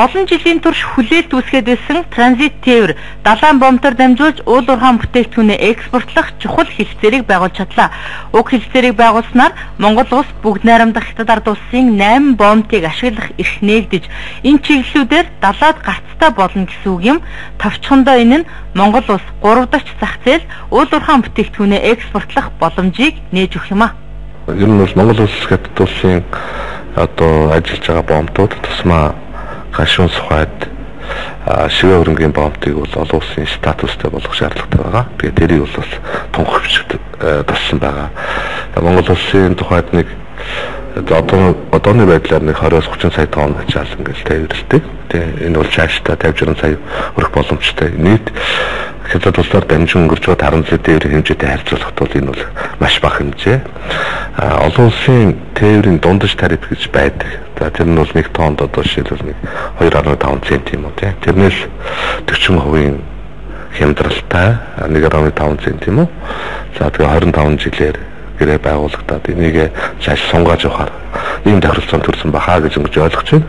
Олон жилийн турш хүлээлт үүсгээд байсан транзит тээвэр далайн бомтоор дамжуулж уул уурхайн бүтээгдэхүүнээ экспортлох чухал хэлцээрийг байгуулж чадлаа. Уг хэлцээрийг байгуулснаар Монгол улс бүгд найрамдах Хятад ард улсын 8 бомтыг ашиглах эрх нээгдэж, энэ чиглэлүүдээр далаад гарцтай болно гэсэн үг юм. Товчхондоо энэ нь Монгол улс 3 дахь зах зээл уул уурхайн бүтээгдэхүүнээ экспортлох боломжийг нээж өгөх юм а. Ер нь бол Монгол улс Хятад улсын одоо ажиллаж байгаа бомтууд тусмаа гашуун сухад шивэ хөрөнгийн бомтыг бол олон улсын статустай болгох шаардлагатай байгаа. Тэгээд тэрийг бол бас тунх хвчт туссан байгаа. Монгол улсын тухайд нэг одооны байдлаар нэг 20-30 сая тонн ачаал ингээл тээвэрлэдэг. Тэгээд энэ бол цаашдаа 50-60 сая хүрэх боломжтой. Нийт Хятад улсаар дамжин өнгөрч байгаа 10 сая тээврийн хэмжээтэй харьцуулахад бол энэ бол маш бага хэмжээ. Олон улсын тээврийн дундаж тариф гэж байдаг. За тэр нь бол 1 тоннд одоо жишээлбэл 2.5 цент юм уу тийм. Тэрнээс 40% хямдралтай 1.5 цент юм уу. За тэгээ 25 жилээр гэрээ байгуулагдаад энийг цааш сунгааж явахаар ийм тохиролцоонд төрсэн бахаа гэж ойлгож байна.